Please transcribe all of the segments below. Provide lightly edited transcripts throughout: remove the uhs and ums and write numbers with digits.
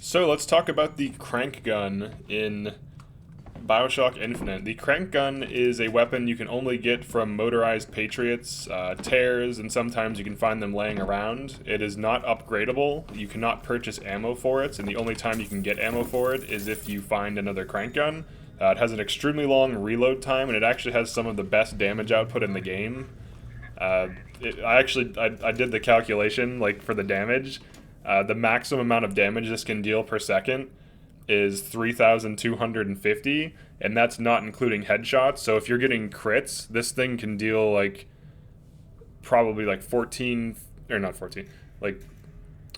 So let's talk about the crank gun in Bioshock Infinite. The crank gun is a weapon you can only get from motorized patriots, tears, and sometimes you can find them laying around. It is not upgradable. You cannot purchase ammo for it, and the only time you can get ammo for it is if you find another crank gun. It has an extremely long reload time, and it actually has some of the best damage output in the game. I did the calculation, like, for the damage. The maximum amount of damage this can deal per second is 3,250, and that's not including headshots. So if you're getting crits, this thing can deal, like, probably, like, 14, or not 14, like,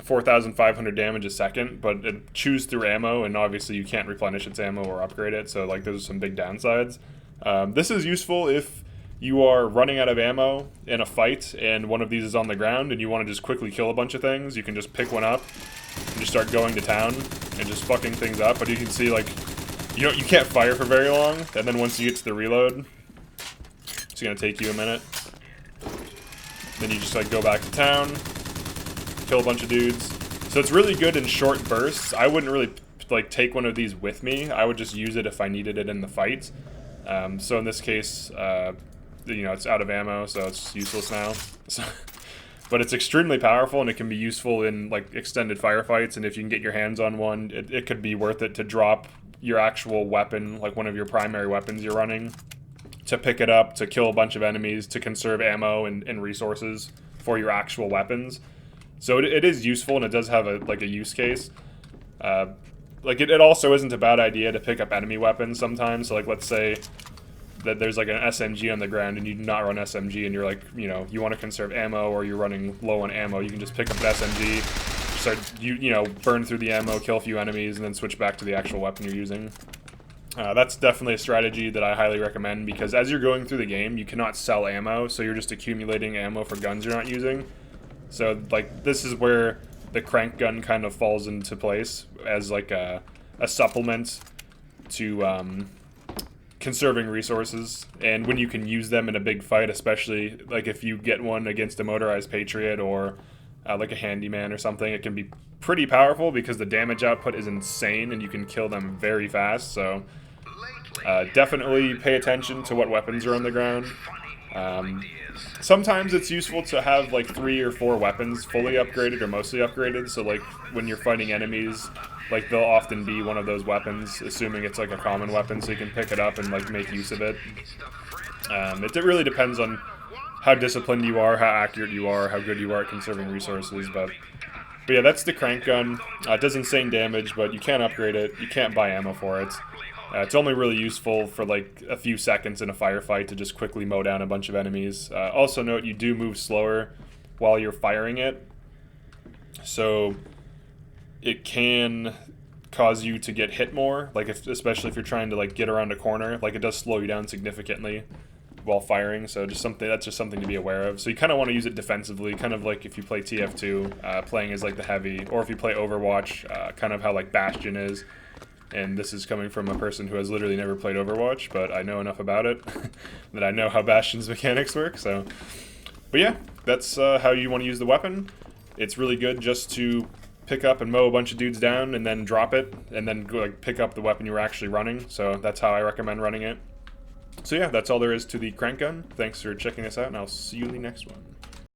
4,500 damage a second, but it chews through ammo, and obviously you can't replenish its ammo or upgrade it, so, like, those are some big downsides. This is useful if you are running out of ammo in a fight and one of these is on the ground and you want to just quickly kill a bunch of things. You can just pick one up and just start going to town and just fucking things up. But you can see, like, you can't fire for very long, and then once you get to the reload, it's gonna take you a minute. Then you just, like, go back to town, kill a bunch of dudes. So it's really good in short bursts. I wouldn't really, like, take one of these with me. I would just use it if I needed it in the fight. So in this case, it's out of ammo, so it's useless now. But it's extremely powerful, and it can be useful in, like, extended firefights, and if you can get your hands on one, it could be worth it to drop your actual weapon, like one of your primary weapons you're running, to pick it up, to kill a bunch of enemies, to conserve ammo and resources for your actual weapons. So it is useful, and it does have a use case. It also isn't a bad idea to pick up enemy weapons sometimes. So, like, let's say that there's, like, an SMG on the ground and you do not run SMG and you're, like, you want to conserve ammo, or you're running low on ammo, you can just pick up an SMG, start, burn through the ammo, kill a few enemies, and then switch back to the actual weapon you're using. That's definitely a strategy that I highly recommend, because as you're going through the game, you cannot sell ammo, so you're just accumulating ammo for guns you're not using. So, like, this is where the crank gun kind of falls into place as, like, a supplement to conserving resources, and when you can use them in a big fight, especially, like, if you get one against a motorized patriot or like a handyman or something, it can be pretty powerful because the damage output is insane and you can kill them very fast. So definitely pay attention to what weapons are on the ground. Sometimes it's useful to have, like, 3 or 4 weapons fully upgraded or mostly upgraded, so, like, when you're fighting enemies, like, they'll often be one of those weapons, assuming it's, like, a common weapon, so you can pick it up and, like, make use of it. It really depends on how disciplined you are, how accurate you are, how good you are at conserving resources, but yeah, that's the crank gun. It does insane damage, but you can't upgrade it, you can't buy ammo for it. It's only really useful for, like, a few seconds in a firefight to just quickly mow down a bunch of enemies. Also note, you do move slower while you're firing it, so it can cause you to get hit more, like, especially if you're trying to, like, get around a corner. Like, it does slow you down significantly while firing, so that's just something to be aware of. So you kind of want to use it defensively, kind of like if you play TF2, playing as, like, the heavy, or if you play Overwatch, kind of how, like, Bastion is. And this is coming from a person who has literally never played Overwatch, but I know enough about it that I know how Bastion's mechanics work, so. But yeah, that's how you want to use the weapon. It's really good just to pick up and mow a bunch of dudes down and then drop it, and then go, like, pick up the weapon you were actually running, so that's how I recommend running it. So yeah, that's all there is to the crank gun. Thanks for checking this out, and I'll see you in the next one.